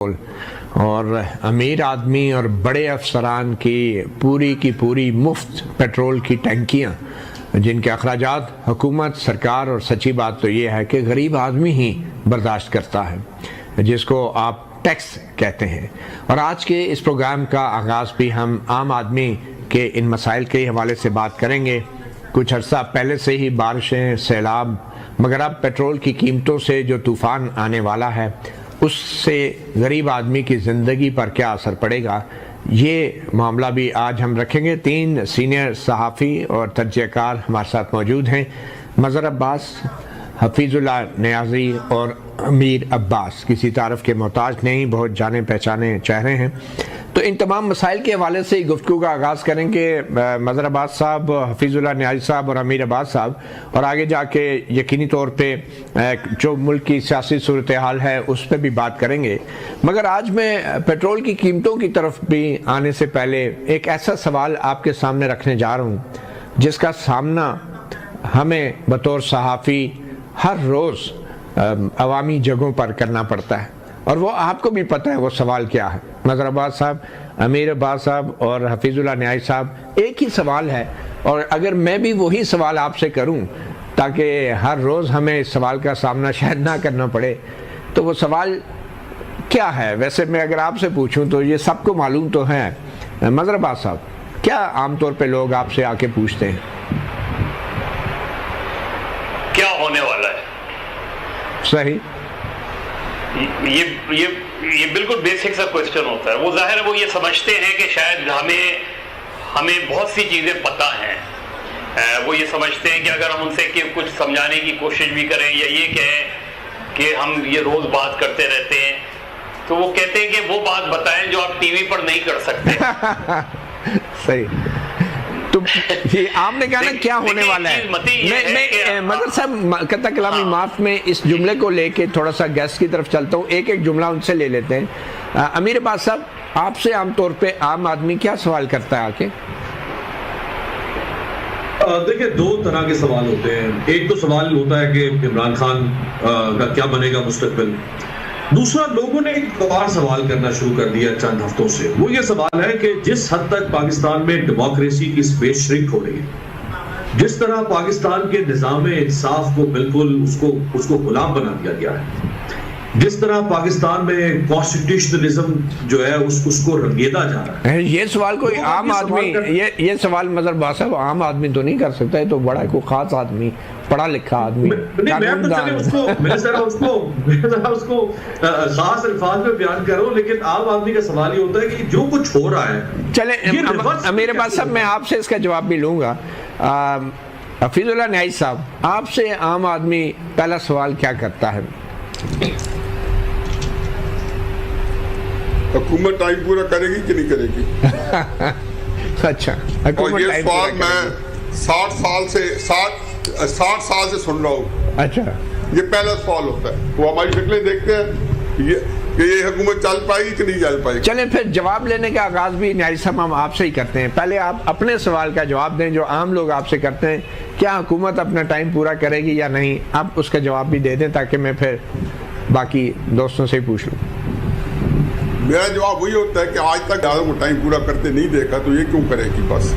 اور امیر آدمی اور بڑے افسران کی پوری مفت پیٹرول کی ٹینکیاں جن کے اخراجات حکومت سرکار، اور سچی بات تو یہ ہے کہ غریب آدمی ہی برداشت کرتا ہے، جس کو آپ ٹیکس کہتے ہیں۔ اور آج کے اس پروگرام کا آغاز بھی ہم عام آدمی کے ان مسائل کے حوالے سے بات کریں گے۔ کچھ عرصہ پہلے سے ہی بارشیں، سیلاب، مگر اب پیٹرول کی قیمتوں سے جو طوفان آنے والا ہے اس سے غریب آدمی کی زندگی پر کیا اثر پڑے گا، یہ معاملہ بھی آج ہم رکھیں گے۔ 3 سینئر صحافی اور تجزیہ کار ہمارے ساتھ موجود ہیں، مظہر عباس، حفیظ اللہ نیازی اور امیر عباس، کسی تعارف کے محتاج نہیں، بہت جانے پہچانے چہرے ہیں۔ تو ان تمام مسائل کے حوالے سے گفتگو کا آغاز کریں گے مظہر عباس صاحب، حفیظ اللہ نیازی صاحب اور امیر عباس صاحب، اور آگے جا کے یقینی طور پہ جو ملک کی سیاسی صورتحال ہے اس پہ بھی بات کریں گے۔ مگر آج میں پیٹرول کی قیمتوں کی طرف بھی آنے سے پہلے ایک ایسا سوال آپ کے سامنے رکھنے جا رہا ہوں جس کا سامنا ہمیں بطور صحافی ہر روز عوامی جگہوں پر کرنا پڑتا ہے، اور وہ آپ کو بھی پتہ ہے وہ سوال کیا ہے۔ مظہر عباس صاحب، امیر عباس صاحب اور حفیظ اللہ نیازی صاحب، ایک ہی سوال ہے، اور اگر میں بھی وہی سوال آپ سے کروں تاکہ ہر روز ہمیں اس سوال کا سامنا شاید نہ کرنا پڑے، تو وہ سوال کیا ہے؟ ویسے میں اگر آپ سے پوچھوں تو یہ سب کو معلوم تو ہے۔ مظہر عباس صاحب، کیا عام طور پہ لوگ آپ سے آ کے پوچھتے ہیں کیا ہونے والا ہے؟ صحیح، یہ بالکل بیسک سا کوسچن ہوتا ہے۔ وہ ظاہر ہے وہ یہ سمجھتے ہیں کہ شاید ہمیں بہت سی چیزیں پتہ ہیں۔ وہ یہ سمجھتے ہیں کہ اگر ہم ان سے کچھ سمجھانے کی کوشش بھی کریں یا یہ کہیں کہ ہم یہ روز بات کرتے رہتے ہیں، تو وہ کہتے ہیں کہ وہ بات بتائیں جو آپ ٹی وی پر نہیں کر سکتے۔ صحیح۔ تو یہ آپ نے کہا نا کیا ہونے والا ہے، میں مظہر صاحب قطع کلامی معاف میں اس جملے کو لے کے تھوڑا سا گیس کی طرف چلتا ہوں، ایک جملہ ان سے لے لیتے ہیں۔ امیر عباس صاحب، آپ سے عام طور پہ عام آدمی کیا سوال کرتا ہے آ کے؟ دیکھیں، 2 طرح کے سوال ہوتے ہیں۔ ایک تو سوال ہوتا ہے کہ عمران خان کا کیا بنے گا مستقبل۔ دوسرا، لوگوں نے ایک اور سوال کرنا شروع کر دیا چند ہفتوں سے۔ وہ یہ سوال ہے کہ جس حد تک پاکستان میں ڈیموکریسی کی سپیس شرنک ہو رہی ہے، جس طرح پاکستان کے نظام انصاف کو بالکل اس کو غلام بنا دیا گیا ہے، جس طرح پاکستان میں کانسٹیٹیوشنلزم جو ہے اس کو رنگیدا جا رہا ہے، یہ سوال کوئی عام آدمی، یہ سوال مظہر عباس صاحب عام آدمی تو نہیں کر سکتا، ہے تو بڑا کوئی خاص آدمی، پڑھا لکھا آدمی، میں ذرا اس کو خاص الفاظ میں بیان کر رہا ہوں، لیکن عام آدمی کا سوال یہ ہوتا ہے کہ جو کچھ ہو رہا ہے۔ چلیں امیر عباس صاحب، میں آپ سے اس کا جواب بھی لوں گا۔ حفیظ اللہ نیازی صاحب، آپ سے عام آدمی پہلا سوال کیا کرتا ہے؟ حکومت ٹائم پورا کرے گی کہ نہیں کرے گی؟ اچھا، اور یہ سوال میں 60 سال سے سن رہا ہوں۔ اچھا، یہ پہلا سوال ہوتا ہے۔ وہ ہماری شکلیں دیکھتے ہیں کہ یہ حکومت چل پائے گی کہ نہیں چل پائے گی۔ چلیں پھر جواب لینے کا آغاز بھی نیازی صاحب ہم آپ سے ہی کرتے ہیں۔ پہلے آپ اپنے سوال کا جواب دیں جو عام لوگ آپ سے کرتے ہیں، کیا حکومت اپنا ٹائم پورا کرے گی یا نہیں؟ آپ اس کا جواب بھی دے دیں تاکہ میں پھر باقی دوستوں سے ہی پوچھ لوں۔ میرا جواب وہی ہوتا ہے کہ آج تک زیادہ کو ٹائم پورا کرتے نہیں دیکھا، تو یہ کیوں کرے گی؟ بس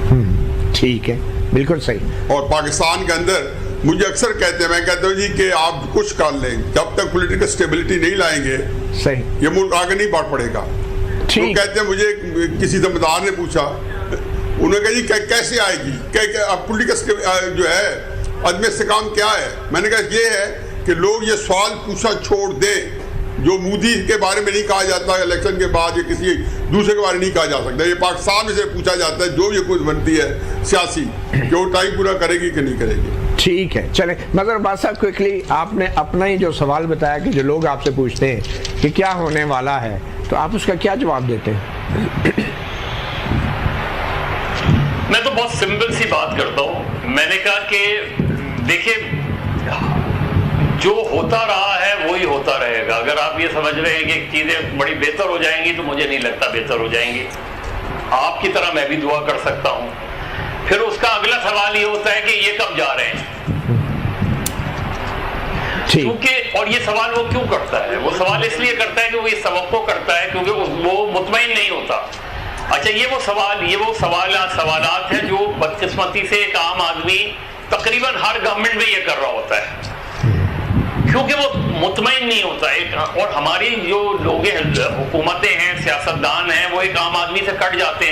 ٹھیک ہے، بالکل صحیح۔ اور پاکستان کے اندر مجھے اکثر کہتے ہیں، میں کہتا ہوں جی کہ آپ کچھ کر لیں، جب تک پولیٹیکل اسٹیبلٹی نہیں لائیں گے صحیح یہ ملک آگے نہیں بڑھ پڑے گا۔ وہ کہتے ہیں، مجھے کسی ذمہ دار نے پوچھا، انہوں نے کہا جی کیسے آئے گی، پولیٹیکل جو ہے عدم استحکام کیا ہے؟ میں نے کہا یہ ہے کہ لوگ یہ سوال پوچھا چھوڑ دیں جو مودی کے بارے میں نہیں کہا جاتا الیکشن کے بعد، یا کسی دوسرے کے بارے میں نہیں کہا جا سکتا، یہ پاکستان میں سے پوچھا جاتا ہے جو یہ کچھ بنتی ہے سیاسی، کہ وہ ٹائم پورا کرے گی کہ نہیں کرے گی۔ ٹھیک ہے، چلیں مظہر عباس صاحب، کوئکلی آپ نے اپنا ہی جو سوال بتایا کہ جو لوگ آپ سے پوچھتے ہیں کہ کیا ہونے والا ہے، تو آپ اس کا کیا جواب دیتے ہیں؟ میں تو بہت سمپل سی بات کرتا ہوں۔ میں نے کہا کہ دیکھیں، جو ہوتا رہا ہے وہی ہوتا رہے گا۔ اگر آپ یہ سمجھ رہے ہیں کہ چیزیں بڑی بہتر ہو جائیں گی تو مجھے نہیں لگتا بہتر ہو جائیں گی۔ آپ کی طرح میں بھی دعا کر سکتا ہوں۔ پھر اس کا اگلا سوال یہ ہوتا ہے کہ یہ کب جا رہے ہیں؟ کیونکہ اور یہ سوال وہ کیوں کرتا ہے؟ وہ سوال اس لیے کرتا ہے کہ وہ یہ توقع کرتا ہے کیونکہ وہ مطمئن نہیں ہوتا. اچھا یہ وہ سوالات ہیں جو بدقسمتی سے ایک عام آدمی تقریباً ہر گورنمنٹ میں یہ کر رہا ہوتا ہے کیونکہ وہ مطمئن نہیں ہوتا. اور ہماری جو لوگ حکومتیں ہیں، سیاستدان ہیں، وہ ایک عام آدمی سے کٹ جاتے ہیں.